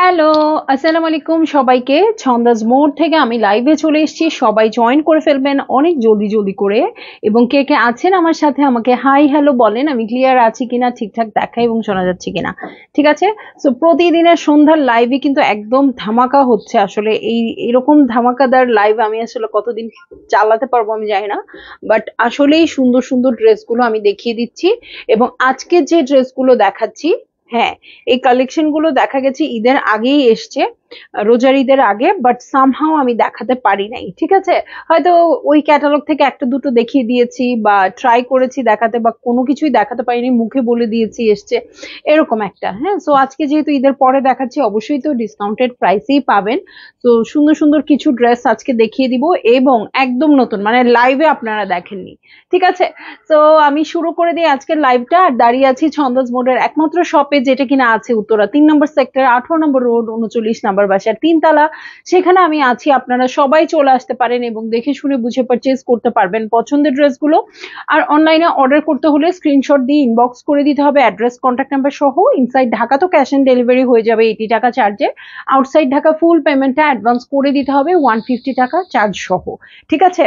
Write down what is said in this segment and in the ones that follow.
Hello, আসসালামু আলাইকুম সবাইকে। ছন্দাজ মোড থেকে আমি লাইভে চলে এসেছি। সবাই জয়েন করে ফেলবেন অনেক জলদি জলদি করে। এবং কে কে আছেন আমার সাথে আমাকে হাই হ্যালো বলেন, আমি ক্লিয়ার আছি কিনা, ঠিকঠাক দেখা এবং শোনা যাচ্ছে কিনা। ঠিক আছে। সো প্রতিদিনের সন্ধ্যার লাইভে কিন্তু একদম ধামাকা হচ্ছে। আসলে এরকম ধামাকাদার লাইভ আমি আসলে কতদিন চালাতে পারবো আমি জানি না, বাট আসলেই সুন্দর সুন্দর ড্রেসগুলো আমি দেখিয়ে দিচ্ছি। এবং আজকে যে ড্রেসগুলো দেখাচ্ছি, হ্যাঁ, এই কালেকশন গুলো দেখা গেছে ঈদের আগেই এসছে, রোজার ঈদের আগে, বাট সামহাও আমি দেখাতে পারি নাই। ঠিক আছে, হয়তো ওই ক্যাটালগ থেকে একটা দুটো দেখিয়ে দিয়েছি বা ট্রাই করেছি দেখাতে, বা কোনো কিছুই দেখাতে পারিনি, মুখে বলে দিয়েছি এসছে, এরকম একটা। হ্যাঁ, সো আজকে যেহেতু ঈদের পরে দেখাচ্ছি, অবশ্যই তো ডিসকাউন্টেড প্রাইসেই পাবেন। তো সুন্দর সুন্দর কিছু ড্রেস আজকে দেখিয়ে দিব, এবং একদম নতুন, মানে লাইভে আপনারা দেখেননি। ঠিক আছে, তো আমি শুরু করে দিই আজকের লাইভটা। আর দাঁড়িয়ে আছি ছন্দাজ মোডের একমাত্র শপে, যেটা কিনা আছে উত্তরা 3 নম্বর সেক্টর, 18 নম্বর রোড, 39 নম্বর বাসার 3 তলা। সেখানে আমি আছি, আপনারা সবাই চলে আসতে পারেন এবং দেখে শুনে বুঝে পারচেজ করতে পারবেন পছন্দের ড্রেসগুলো। আর অনলাইনে অর্ডার করতে হলে স্ক্রিনশট দিয়ে ইনবক্স করে দিতে হবে, অ্যাড্রেস কন্ট্যাক্ট নাম্বার সহ। ইনসাইড ঢাকা তো ক্যাশ অন ডেলিভারি হয়ে যাবে 80 টাকা চার্জে। আউটসাইড ঢাকা ফুল পেমেন্টটা অ্যাডভান্স করে দিতে হবে 150 টাকা চার্জ সহ। ঠিক আছে,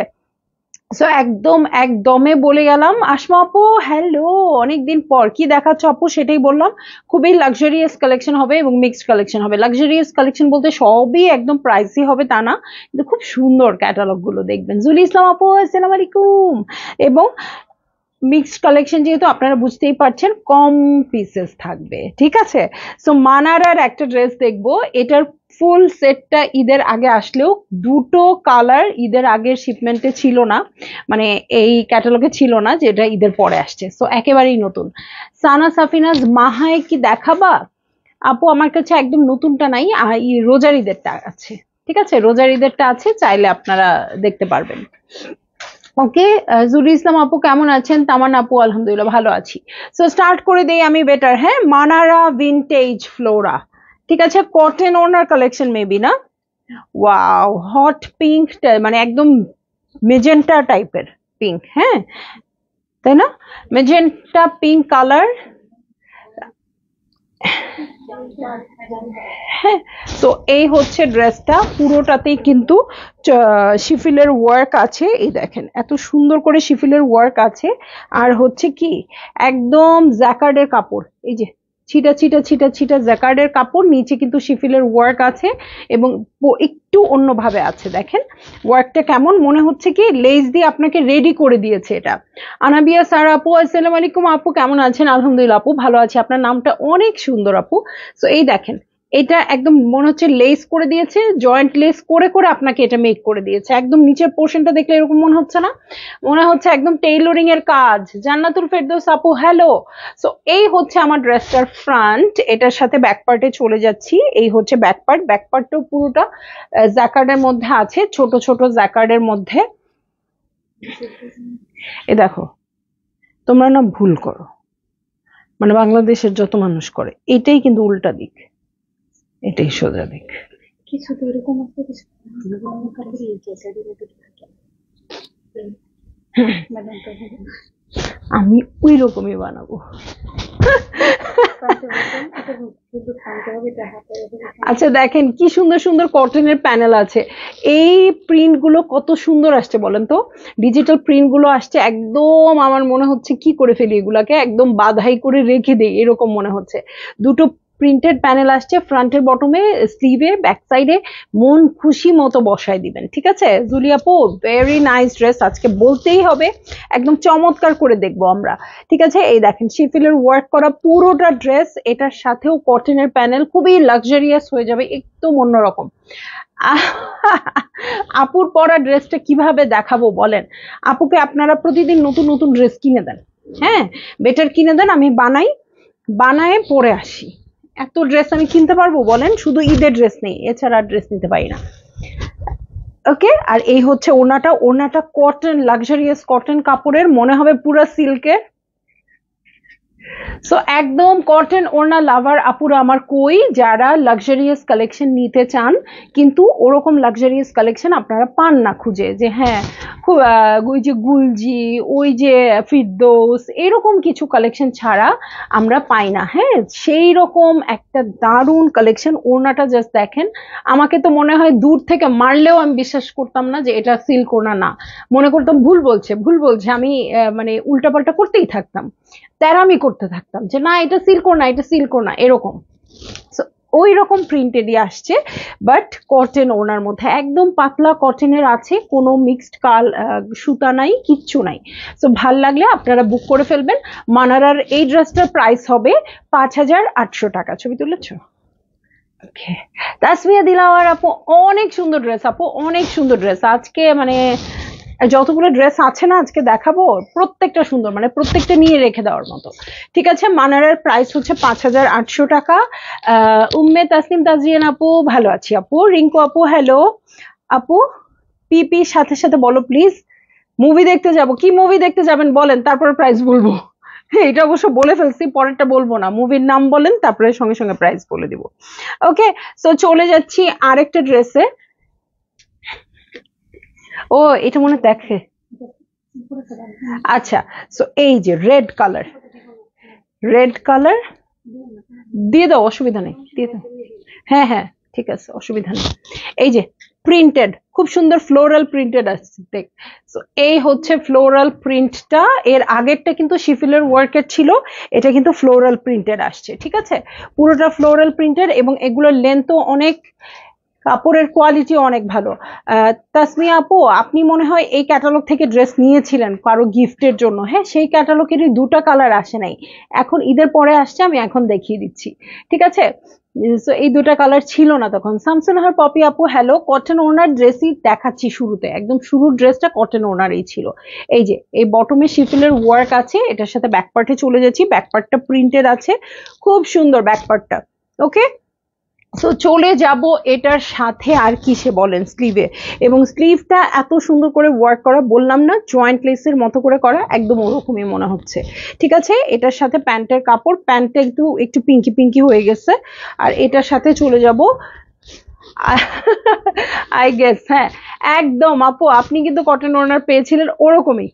সো একদম একদমে বলে গেলাম। আসমা আপু হ্যালো, অনেকদিন পর কি দেখাচ্ছ আপু, সেটাই বললাম। খুবই লাক্সারিয়াস কালেকশন হবে এবং মিক্সড কালেকশন হবে। লাক্সারিয়াস কালেকশন বলতে সবই একদম প্রাইসই হবে তা না, কিন্তু খুব সুন্দর ক্যাটালগ গুলো দেখবেন। জুলি ইসলাম আপু আসসালামু আলাইকুম। এবং মিক্সড কালেকশন যেহেতু আপনারা বুঝতেই পারছেন, কম পিসেস থাকবে। ঠিক আছে, সো মানারার একটা ড্রেস দেখবো। এটার ফুল সেটটা ঈদের আগে আসলেও দুটো কালার ঈদের আগের শিপমেন্টে ছিল না, মানে এই ক্যাটালগে ছিল না, যেটা ঈদের পরে আসছে। সো একেবারেই নতুন। সানা সাফিনাজ মাহায় কি দেখাবা আপু? আমার কাছে একদম নতুনটা নাই, রোজার ঈদেরটা আছে। ঠিক আছে, রোজার ঈদেরটা আছে, চাইলে আপনারা দেখতে পারবেন। ওকে, জুলি ইসলাম আপু কেমন আছেন? তামান আপু আলহামদুলিল্লাহ ভালো আছি। সো স্টার্ট করে দেই আমি বেটার। হ্যাঁ, মানারা ভিনটেজ ফ্লোরা। ঠিক আছে, কটন ওনার কালেকশন মেবি না। ওয়াও, হট পিঙ্ক, মানে একদম মেজেন্টা টাইপের পিঙ্ক। হ্যাঁ, তাই না? Magenta pink colour. হ্যাঁ, তো এই হচ্ছে ড্রেসটা, পুরোটাতেই কিন্তু শিফিলের ওয়ার্ক আছে। এই দেখেন এত সুন্দর করে শিফিলের ওয়ার্ক আছে। আর হচ্ছে কি, একদম জ্যাকার্ডের কাপড়, এই যে ছিটা ছিটা ছিটা ছিটা জ্যাকার্ডের কাপড়, নিচে কিন্তু শিফিলের ওয়ার্ক আছে। এবং একটু অন্যভাবে আছে, দেখেন ওয়ার্কটা কেমন, মনে হচ্ছে কি লেস দিয়ে আপনাকে রেডি করে দিয়েছে এটা। আনাবিয়া স্যার আপু আসসালামু আলাইকুম। আপু কেমন আছেন? আলহামদুলিল্লাহ আপু ভালো আছি। আপনার নামটা অনেক সুন্দর আপু। সো এই দেখেন, এটা একদম মনে হচ্ছে লেস করে দিয়েছে, জয়েন্ট লেস করে করে আপনাকে এটা মেক করে দিয়েছে। একদম নিচের পোর্শনটা দেখলে এরকম মনে হচ্ছে না? মনে হচ্ছে একদম টেইলরিং এর কাজ। জান্নাতুল ফেরদৌস আপু হ্যালো। সো এই হচ্ছে আমার ড্রেসটার ফ্রন্ট, এটার সাথে ব্যাক পার্টে চলে যাচ্ছি। এই হচ্ছে ব্যাক পার্ট, ব্যাক পার্টটাও পুরোটা জ্যাকার্ডের মধ্যে আছে, ছোট ছোট জ্যাকার্ডের মধ্যে। এ দেখো, তোমরা না ভুল করো, মানে বাংলাদেশের যত মানুষ করে, এটাই কিন্তু উল্টা দিক, এটাই সোজা দিক। কিছু তো এরকম আছে, কিছু আমি ওই রকমই বানাবো। আচ্ছা দেখেন কি সুন্দর সুন্দর কটনের প্যানেল আছে। এই প্রিন্ট গুলো কত সুন্দর আসছে বলেন তো, ডিজিটাল প্রিন্ট গুলো আসছে একদম। আমার মনে হচ্ছে কি করে ফেলি এগুলাকে, একদম বাধাই করে রেখে দেই এরকম মনে হচ্ছে। দুটো প্রিন্টেড প্যানেল আসছে, ফ্রন্টের বটমে, স্লিভে, ব্যাক সাইডে, মন খুশি মতো বসায় দিবেন। ঠিক আছে জুলিয়াপু, ভেরি নাইস ড্রেস, আজকে বলতেই হবে একদম চমৎকার করে দেখবো আমরা। ঠিক আছে, এই দেখেন শিফিলের ওয়ার্ক করা পুরোটা ড্রেস, এটার সাথেও কটনের প্যানেল, খুবই লাক্সারিয়াস হয়ে যাবে, একদম অন্যরকম। আপুর পরা ড্রেসটা কিভাবে দেখাবো বলেন? আপুকে আপনারা প্রতিদিন নতুন নতুন ড্রেস কিনে দেন। হ্যাঁ, বেটার কিনে দেন, আমি বানায় পরে আসি। এত ড্রেস আমি কিনতে পারবো বলেন? শুধু ঈদের ড্রেস নেই, এছাড়া ড্রেস নিতে পারি না। ওকে, আর এই হচ্ছে ওনাটা। ওনাটা কটন, লাক্সারিয়াস কটন কাপড়ের, মনে হবে পুরো সিল্কের। সো একদম কটন ওড়না লাভার আপুরা আমার কই, যারা লাক্সারিয়াস কালেকশন নিতে চান কিন্তু ওরকম লাক্সারিয়াস কালেকশন আপনারা পান না খুঁজে, যে হ্যাঁ খুব ওই যে গুলজি, ওই যে ফিরদৌস, এরকম কিছু কালেকশন ছাড়া আমরা পাই না। হ্যাঁ, সেই রকম একটা দারুণ কালেকশন। ওড়নাটা জাস্ট দেখেন, আমাকে তো মনে হয় দূর থেকে মারলেও আমি বিশ্বাস করতাম না যে এটা সিল্ক ওড়না না, মনে করতাম ভুল বলছে ভুল বলছে, আমি মানে উল্টাপাল্টা করতেই থাকতাম, তেরামি করতে থাকতাম যে না এটা সিল্কো না, এটা সিল্কো না, এরকম। So, ওই রকম প্রিন্টেডই আসছে, বাট কটন ওনার মধ্যে একদম পাতলা কটনের আছে, কোনো মিক্সড সুতা নাই, কিচ্ছু নাই। সো ভাল লাগলে আপনারা বুক করে ফেলবেন। মানারার এই ড্রেসটার প্রাইস হবে 5,800 টাকা। ছবি তুলেছো? ওকে, তাসমিয়া দিলাওয়ার আপু, অনেক সুন্দর ড্রেস আপু, অনেক সুন্দর ড্রেস। আজকে মানে যতগুলো ড্রেস আছে না আজকে দেখাবো, প্রত্যেকটা সুন্দর, মানে প্রত্যেকটা নিয়ে রেখে দেওয়ার মতো। ঠিক আছে, মানারার প্রাইস হচ্ছে 5,800 টাকা। উম্মে তাসনিম তাজরিয়ান আপু, ভালো আছি আপু। রিঙ্কু আপু, হ্যালো আপু। পিপি সাথে সাথে বলো প্লিজ। মুভি দেখতে যাব, কি মুভি দেখতে যাবেন বলেন, তারপরে প্রাইস বলবো। হ্যাঁ, এটা অবশ্য বলে ফেলছি, পরেরটা বলবো না। মুভির নাম বলেন, তারপরে সঙ্গে সঙ্গে প্রাইস বলে দিব। ওকে, সো চলে যাচ্ছি আরেকটা ড্রেসে। ও, এটা মনে দেখে। আচ্ছা, সো এই যে রেড কালার, রেড কালার দিয়ে দাও, অসুবিধা নেই, দিয়ে দাও। হ্যাঁ হ্যাঁ, ঠিক আছে, অসুবিধা নেই। এই যে প্রিন্টেড, খুব সুন্দর ফ্লোরাল প্রিন্টেড আসছে দেখ। সো এই হচ্ছে ফ্লোরাল প্রিন্টটা, এর আগেরটা কিন্তু শিফিলের ওয়ার্কের ছিল, এটা কিন্তু ফ্লোরাল প্রিন্টেড আসছে। ঠিক আছে, পুরোটা ফ্লোরাল প্রিন্টেড, এবং এগুলোর লেন্থও অনেক, কাপড়ের কোয়ালিটি অনেক ভালো। তাসমিয়া আপু, আপনি মনে হয় এই ক্যাটালগ থেকে ড্রেস নিয়েছিলেন কারো গিফটের জন্য। হ্যাঁ, সেই ক্যাটালগেরই দুটা কালার আসে নাই, এখন ঈদের পরে আসছে, আমি এখন দেখিয়ে দিচ্ছি। ঠিক আছে, তো এই দুটা কালার ছিল না তখন। শামসুনাহার পপি আপু, হ্যালো। কটন ওনার ড্রেসই দেখাচ্ছি শুরুতে, একদম শুরুর ড্রেসটা কটন ওনারই ছিল। এই যে এই বটমে শিফিলের ওয়ার্ক আছে, এটার সাথে ব্যাক পার্টে চলে যাচ্ছি, ব্যাক পার্টটা প্রিন্টেড আছে, খুব সুন্দর ব্যাক পার্টটা। ওকে, সো চলে যাব এটার সাথে আর কিসে বলেন, স্লিভে। এবং স্লিভটা এত সুন্দর করে ওয়ার্ক করা, বললাম না জয়েন্ট লেসের মতো করে করা, একদম ওরকমই মনে হচ্ছে। ঠিক আছে, এটার সাথে প্যান্টের কাপড়, প্যান্টটা একটু একটু পিঙ্কি পিঙ্কি হয়ে গেছে। আর এটার সাথে চলে যাব আই গেস, হ্যাঁ একদম আপু, আপনি কিন্তু কটন ওড়নার পেয়েছিলেন ওরকমই।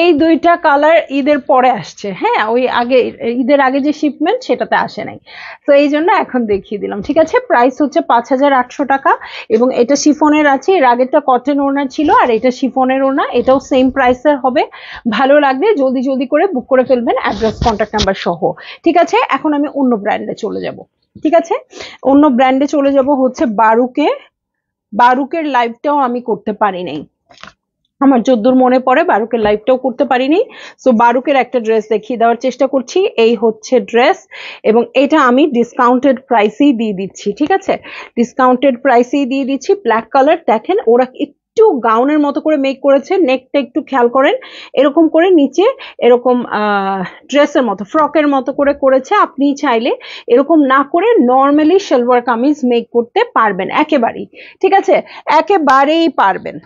এই দুইটা কালার ঈদের পরে আসছে। হ্যাঁ, ওই আগে ঈদের আগে যে শিপমেন্ট সেটাতে আসে নাই, তো এই জন্য এখন দেখিয়ে দিলাম। ঠিক আছে, প্রাইস হচ্ছে 5,800 টাকা, এবং এটা শিফনের আছে, এর আগেরটা কটন ওড়না ছিল, আর এটা শিফনের ওড়না, এটাও সেম প্রাইসের হবে। ভালো লাগলে জলদি জলদি করে বুক করে ফেলবেন, অ্যাড্রেস কন্ট্যাক্ট নাম্বার সহ। ঠিক আছে, এখন আমি অন্য ব্র্যান্ডে চলে যাব। ঠিক আছে, অন্য ব্র্যান্ডে চলে যাব হচ্ছে বারুকে। বারুকের লাইভটাও আমি করতে পারি নাই, আমার যদ্দূর মনে পড়ে বারুকের লাইভটাও করতে পারিনি। সো বারুকের একটা ড্রেস দেখিয়ে দেওয়ার চেষ্টা করছি। এই হচ্ছে ড্রেস, এবং এটা আমি ডিসকাউন্টেড প্রাইসেই দিয়ে দিচ্ছি। ঠিক আছে, ডিসকাউন্টেড প্রাইসেই দিয়ে দিচ্ছি। ব্ল্যাক কালার, দেখেন ওরা একটু গাউনের মতো করে মেক করেছে, নেকটা একটু খেয়াল করেন, এরকম করে নিচে এরকম ড্রেসের মতো, ফ্রকের মতো করে করেছে। আপনি চাইলে এরকম না করে নর্মালি সালোয়ার কামিজ মেক করতে পারবেন একেবারেই। ঠিক আছে, একেবারেই পারবেন।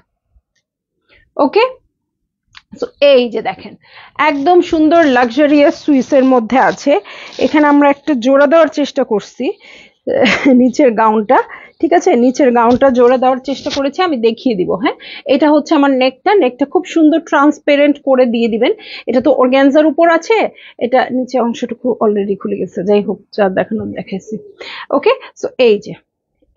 ওকে, তো এই যে দেখেন, একদম সুন্দর লাক্সারিয়াস সুইসের মধ্যে আছে। এখানে আমরা একটা জোড়া দেওয়ার চেষ্টা করছি নিচের গাউনটা। ঠিক আছে, নিচের গাউনটা জোড়া দেওয়ার চেষ্টা করেছি, আমি দেখিয়ে দিব। হ্যাঁ, এটা হচ্ছে আমার নেকটা, নেকটা খুব সুন্দর ট্রান্সপারেন্ট করে দিয়ে দিবেন। এটা তো অর্গ্যানজার উপর আছে, এটা নিচে অংশটুকু অলরেডি খুলে গেছে, যাই হোক যা দেখানো দেখাইছি। ওকে, সো এই যে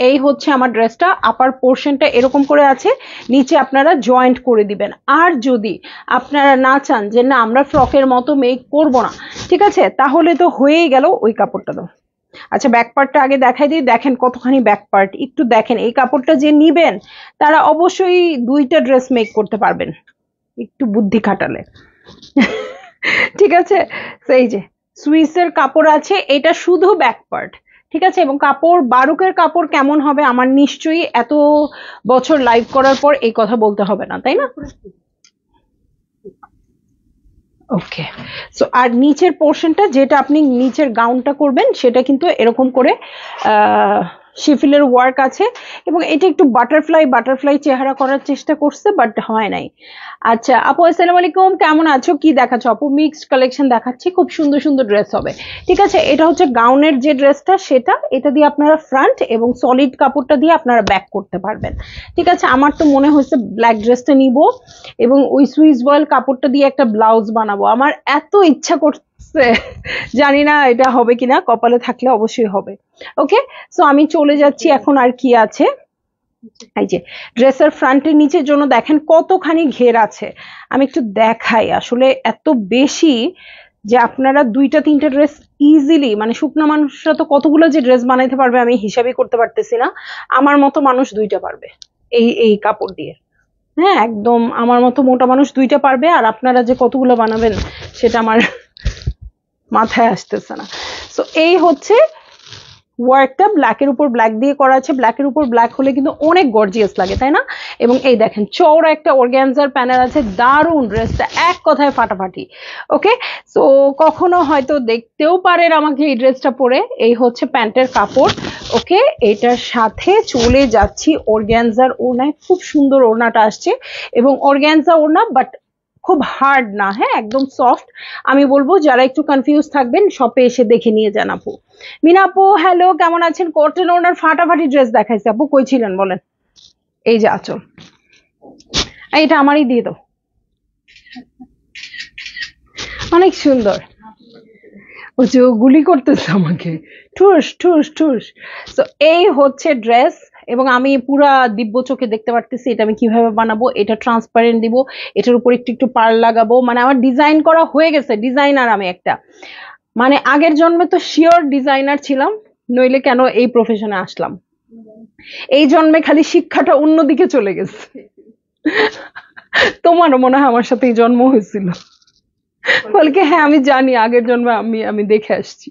এই হচ্ছে আমার ড্রেসটা, আপার পোর্শনটা এরকম করে আছে, নিচে আপনারা জয়েন্ট করে দিবেন। আর যদি আপনারা না চান যে না আমরা ফ্রকের মতো মেক করব না, ঠিক আছে, তাহলে তো হয়েই গেল ওই কাপড়টা দাও। আচ্ছা, ব্যাক পার্টটা আগে দেখাই দিই, দেখেন কতখানি ব্যাক পার্ট, একটু দেখেন। এই কাপড়টা যে নিবেন তারা অবশ্যই দুইটা ড্রেস মেক করতে পারবেন, একটু বুদ্ধি খাটালে। ঠিক আছে, সেই যে সুইসের কাপড় আছে, এটা শুধু ব্যাক পার্ট। ঠিক আছে, এবং কাপড় বারুকের কাপড় কেমন হবে আমার নিশ্চয়ই এত বছর লাইভ করার পর এই কথা বলতে হবে না, তাই না? ওকে, সো আর নিচের পোর্শনটা যেটা আপনি নিচের গাউনটা করবেন সেটা কিন্তু এরকম করে শিফিলের ওয়ার্ক আছে এবং এটা একটু বাটারফ্লাই চেহারা করার চেষ্টা করছে বাট হয় নাই। আচ্ছা আপু আসসালামু আলাইকুম, কেমন আছো? কি দেখাচ্ছ আপু? মিক্সড কালেকশন দেখাচ্ছি, খুব সুন্দর সুন্দর ড্রেস হবে। ঠিক আছে, এটা হচ্ছে গাউনের যে ড্রেসটা সেটা, এটা দিয়ে আপনারা ফ্রন্ট এবং সলিড কাপড়টা দিয়ে আপনারা ব্যাক করতে পারবেন। ঠিক আছে, আমার তো মনে হয়েছে ব্ল্যাক ড্রেসটা নিব এবং ওই সুইস বয়েল কাপড়টা দিয়ে একটা ব্লাউজ বানাবো। আমার এত ইচ্ছা করছে, জানি না এটা হবে কিনা, কপালে থাকলে অবশ্যই হবে। ওকে, সো আমি চলে যাচ্ছি এখন। আর কি আছে, এই যে ড্রেসের ফ্রন্টের নিচের জন্য দেখেন কতখানি ঘের আছে। আমি একটু দেখাই, আসলে এত বেশি যে আপনারা দুইটা তিনটা ড্রেস ইজিলি, মানে শুকনো মানুষরা তো কতগুলো যে ড্রেস বানাইতে পারবে আমি হিসাবই করতে পারতেছি না। আমার মতো মানুষ দুইটা পারবে এই এই কাপড় দিয়ে। হ্যাঁ, একদম আমার মতো মোটা মানুষ দুইটা পারবে, আর আপনারা যে কতগুলো বানাবেন সেটা আমার মাথায় আসতেছে না। তো এই হচ্ছে ওয়ার্কটা, ব্ল্যাকের উপর ব্ল্যাক দিয়ে করা আছে। ব্ল্যাকের উপর ব্ল্যাক হলে কিন্তু অনেক গর্জিয়াস লাগে, তাই না? এবং এই দেখেন চওড়া একটা অর্গানজার প্যানেল আছে, দারুন ড্রেসটা, এক কথায় ফাটাফাটি। ওকে, সো কখনো হয়তো দেখতেও পারেন আমাকে এই ড্রেসটা পরে। এই হচ্ছে প্যান্টের কাপড়। ওকে, এটার সাথে চলে যাচ্ছি অর্গানজার ওড়নায়, খুব সুন্দর ওড়নাটা আসছে এবং অর্গানজা ওড়না বাট খুব হার্ড না, হ্যাঁ একদম সফট। আমি বলবো যারা একটু কনফিউজ থাকবেন শপে এসে দেখে নিয়ে যান। আপু মিনা আপু হ্যালো, কেমন আছেন? কটন ওনার ফাটাফাটি ড্রেস দেখাইছে। আপু কই ছিলেন বলেন? এই যে আঁচল, এটা আমারই দিয়ে দাও, অনেক সুন্দর। ও যে ও গুলি করতেছে আমাকে, ঠুস ঠুস ঠুস। তো এই হচ্ছে ড্রেস এবং আমি পুরা দিব্য চোখে দেখতে পারতেছি এটা আমি কিভাবে বানাবো। এটা ট্রান্সপারেন্ট দিব, এটার উপর একটু একটু পার্ল লাগাবো, মানে আমার ডিজাইন করা হয়ে গেছে। ডিজাইনার আমি একটা, মানে আগের জন্মে তো শিওর ডিজাইনার ছিলাম, নইলে কেন এই প্রফেশনে আসলাম। এই জন্মে খালি শিক্ষাটা অন্যদিকে চলে গেছে। তোমারও মনে হয় আমার সাথে এই জন্ম হয়েছিল। বলকে হ্যাঁ আমি জানি, আগের জন্মে আমি আমি দেখে আসছি।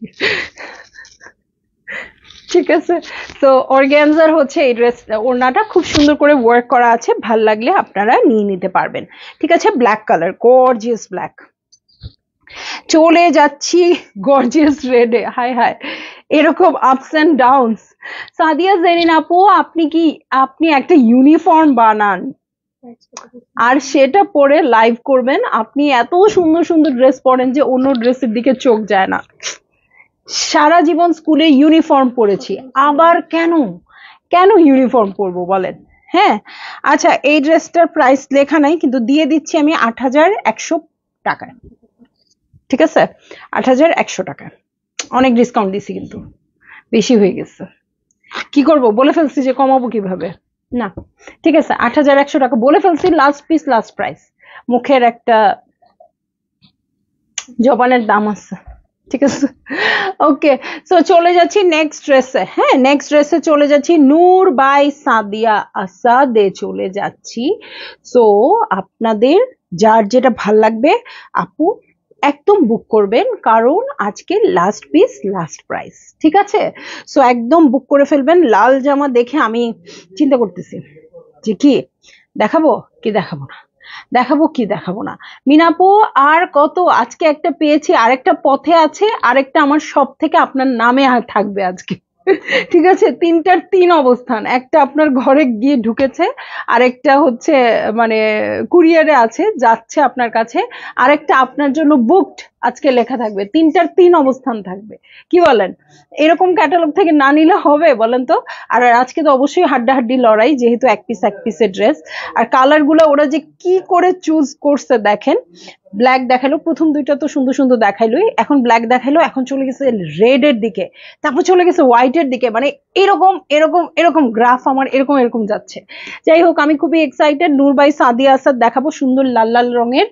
ঠিক আছে, তো অর্গানজার হচ্ছে এই ড্রেস, ওড়নাটা খুব সুন্দর করে ওয়ার্ক করা আছে, ভাল লাগলে আপনারা নিয়ে নিতে পারবেন। ঠিক আছে, ব্ল্যাক কালার, গর্জিয়াস ব্ল্যাক। চলে যাচ্ছি গর্জিয়াস রেডে। হাই হাই, এরকম ups and downs. Sadia Zerin আপু, আপনি একটা ইউনিফর্ম বানান আর সেটা পরে লাইভ করবেন। আপনি এত সুন্দর সুন্দর ড্রেস পরেন যে অন্য ড্রেসের দিকে চোখ যায় না। সারা জীবন স্কুলে ইউনিফর্ম পরেছি, আবার কেন কেন ইউনিফর্ম পরবো বলেন? হ্যাঁ, আচ্ছা এই ড্রেসটার প্রাইস লেখা নাই কিন্তু দিয়ে দিচ্ছি আমি ৮১০০ টাকায়। ঠিক আছে, ৮১০০ টাকায় অনেক ডিসকাউন্ট দিছি, কিন্তু বেশি হয়ে গেছে। কি করব, বলে ফেলছি যে কমাবো কিভাবে, না ঠিক আছে ৮১০০ টাকা বলে ফেলছি, লাস্ট পিস লাস্ট প্রাইস। মুখের একটা জবানের দাম আছে। ঠিক আছে, ওকে, সো চলে যাচ্ছি নেক্সট ড্রেসে। হ্যাঁ, নেক্সট ড্রেসে চলে যাচ্ছি, নূর বাই সাদিয়া আসাদে চলে যাচ্ছি। সো আপনাদের যার যেটা ভাল লাগবে আপু একদম বুক করবেন, কারণ আজকে লাস্ট পিস লাস্ট প্রাইস। ঠিক আছে, সো একদম বুক করে ফেলবেন। লাল জামা দেখে আমি চিন্তা করতেছি যে কি দেখাবো কি দেখাবো না, দেখাবো কি দেখাবো না। মিনাপু আর কত, আজকে একটা পেয়েছি, আরেকটা পথে আছে, আরেকটা আমার সব থেকে আপনার নামে থাকবে আজকে। ঠিক আছে, তিনটার তিন অবস্থান, একটা আপনার ঘরে গিয়ে ঢুকেছে, আরেকটা হচ্ছে মানে কুরিয়ারে আছে যাচ্ছে আপনার কাছে, আরেকটা আপনার জন্য বুকড আজকে লেখা থাকবে। তিনটার তিন অবস্থান থাকবে, কি বলেন? এরকম ক্যাটালগ থেকে না নিলে হবে বলেন তো? আর আজকে তো অবশ্যই হাড্ডাহাড্ডি লড়াই, যেহেতু এক পিসের ড্রেস। আর কালার গুলো ওরা যে কি করে চুজ করছে দেখেন। ব্ল্যাক দেখালো, প্রথম দুইটা তো সুন্দর সুন্দর দেখাইলোই, এখন ব্ল্যাক দেখাইলো, এখন চলে গেছে রেড এর দিকে, তারপর চলে গেছে হোয়াইট এর দিকে, মানে এরকম এরকম এরকম গ্রাফ আমার এরকম এরকম যাচ্ছে। যাই হোক, আমি খুবই এক্সাইটেড। নূর বাই সাদিয়া আসাদ দেখাবো, সুন্দর লাল লাল রঙের।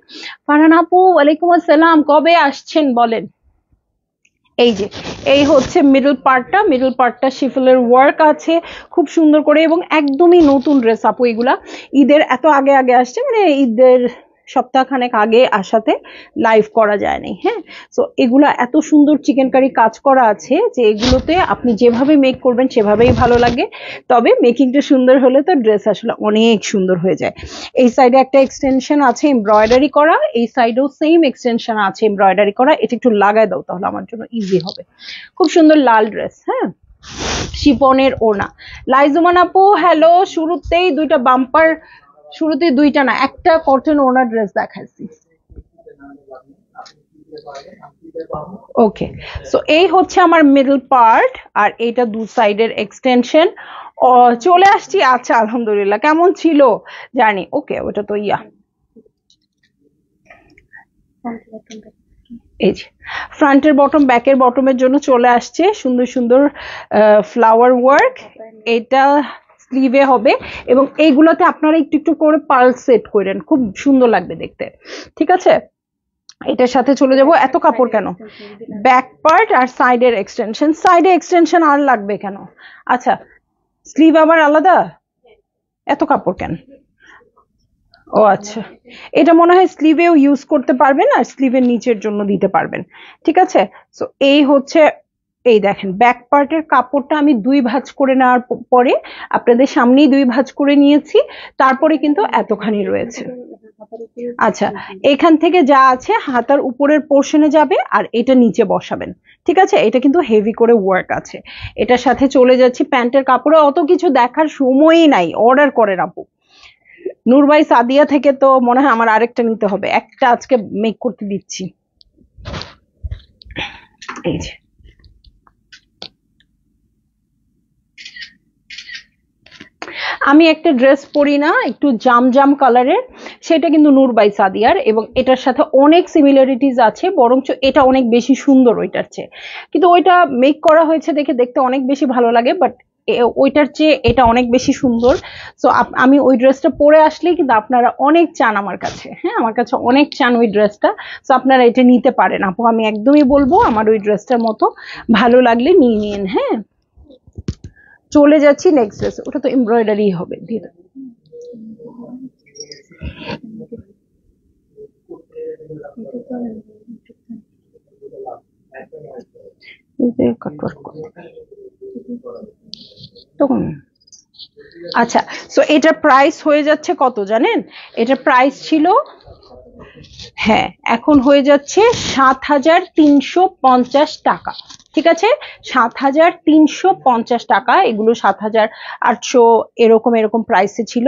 ফারহান আপু ওয়ালাইকুম আসসালাম, কবে আসছেন বলেন? এই যে এই হচ্ছে মিডল পার্টটা শিফলের ওয়ার্ক আছে খুব সুন্দর করে এবং একদমই নতুন ড্রেস আপু। এগুলা ঈদের এত আগে আগে আসছে, মানে ঈদের সপ্তাহখানেক আগে আসাতে লাইভ করা যায়নি। হ্যাঁ, সো এগুলা এত সুন্দর চিকেন কারি কাজ করা আছে যে এগুলোতে আপনি যেভাবে মেক করবেন সেভাবেই ভালো লাগে, তবে মেকিংটা সুন্দর হলে তো ড্রেস আসলে অনেক সুন্দর হয়ে যায়। এই সাইডে একটা এক্সটেনশন আছে এমব্রয়ডারি করা, এই সাইডেও সেম এক্সটেনশন আছে এমব্রয়ডারি করা। এটা একটু লাগাই দাও তাহলে আমার জন্য ইজি হবে। খুব সুন্দর লাল ড্রেস। হ্যাঁ, শিফনের ওড়না। লাইজুমান আপু হ্যালো, শুরুতেই দুইটা বাম্পার, শুরুতেই দুইটা না একটা কটন ওড়না ড্রেস দেখাইছি। ওকে, সো এই হচ্ছে আমার মিডল পার্ট, আর এটা দু সাইডের এক্সটেনশন। চলে আসছি। আচ্ছা আলহামদুলিল্লাহ, কেমন ছিল জানি। ওকে, ওটা তো এই যে ফ্রন্টের বটম ব্যাকের বটমের জন্য চলে আসছে সুন্দর সুন্দর ফ্লাওয়ার ওয়ার্ক। এটা স্লিভে হবে এবং এইগুলোতে আপনারা একটু একটু করে পার্ল সেট করেন, খুব সুন্দর লাগবে দেখতে। ঠিক আছে, এটার সাথে চলে যাব। এত কাপড় কেন? ব্যাক পার্ট আর সাইডের এক্সটেনশন। সাইডে এক্সটেনশন আর লাগবে কেন? আচ্ছা, স্লিভ আবার আলাদা, এত কাপড় কেন? ও আচ্ছা, এটা মনে হয় স্লিভেও ইউজ করতে পারবেন আর স্লিভের নিচের জন্য দিতে পারবেন। ঠিক আছে, সো এই হচ্ছে, এই দেখেন ব্যাক পার্টের কাপড়টা আমি দুই ভাঁজ করে নেওয়ার পরে আপনাদের সামনেই দুই ভাঁজ করে নিয়েছি, তারপরে কিন্তু এতখানি রয়েছে। আচ্ছা, এখান থেকে যা আছে হাতার উপরের পোর্শনে যাবে আর এটা নিচে বসাবেন। ঠিক আছে, এটা কিন্তু হেভি করে ওয়ার্ক আছে। এটার সাথে চলে যাচ্ছি প্যান্টের কাপড়ে, অত কিছু দেখার সময়ই নাই, অর্ডার করেন আপু। নূরবাই সাদিয়া থেকে তো মনে হয় আমার আরেকটা নিতে হবে, একটা আজকে মেক করতে দিচ্ছি। এই যে আমি একটা ড্রেস পরি না একটু জাম জাম কালারের, সেটা কিন্তু নূরবাই সাদিয়ার, এবং এটার সাথে অনেক সিমিলারিটিস আছে, বরঞ্চ এটা অনেক বেশি সুন্দর ওইটার চেয়ে। কিন্তু ওইটা মেক করা হয়েছে দেখে দেখতে অনেক বেশি ভালো লাগে, বাট ওইটার চেয়ে এটা অনেক বেশি সুন্দর। সো আমি ওই ড্রেসটা পরে আসলেই কিন্তু আপনারা অনেক চান আমার কাছে, হ্যাঁ আমার কাছে অনেক চান ওই ড্রেসটা। সো আপনারা এটা নিতে পারেন আপু, আমি একদমই বলবো আমার ওই ড্রেসটার মতো ভালো লাগলে নিয়ে নিন। হ্যাঁ, চলে যাচ্ছি নেক্সট ড্রেস। ওটা তো এমব্রয়ডারি হবে, দিয়ে দেবো। তখন আচ্ছা, সো এটার প্রাইস হয়ে যাচ্ছে কত জানেন? এটার প্রাইস ছিল, হ্যাঁ এখন হয়ে যাচ্ছে ৭,৩৫০ টাকা। ঠিক আছে, ৭,৩৫০ টাকা। এগুলো ৭,৮০০ এরকম এরকম প্রাইসে ছিল,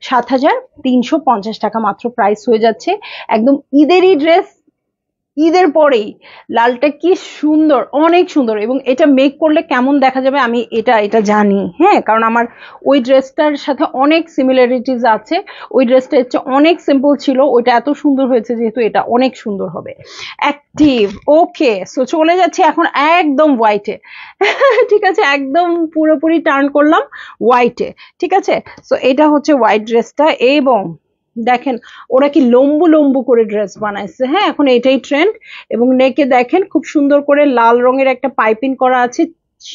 ৭,৩৫০ টাকা মাত্র প্রাইস হয়ে যাচ্ছে। একদম ঈদেরই ড্রেস, ঈদের পরেই লালটা কি সুন্দর, অনেক সুন্দর। এবং এটা মেক করলে কেমন দেখা যাবে আমি এটা জানি, হ্যাঁ কারণ আমার ওই ড্রেসটার সাথে অনেক সিমিলারিটিস আছে। ওই ড্রেসটা হচ্ছে অনেক সিম্পল ছিল, ওইটা এত সুন্দর হয়েছে যেহেতু এটা অনেক সুন্দর হবে। অ্যাক্টিভ, ওকে, সো চলে যাচ্ছে এখন একদম হোয়াইটে। ঠিক আছে, একদম পুরোপুরি টার্ন করলাম হোয়াইটে। ঠিক আছে, সো এটা হচ্ছে হোয়াইট ড্রেসটা, এবং দেখেন ওরা কি লম্বু লম্বু করে ড্রেস বানাইছে, হ্যাঁ এখন এটাই ট্রেন্ড। এবং নেকে দেখেন খুব সুন্দর করে লাল রঙের একটা পাইপিং করা আছে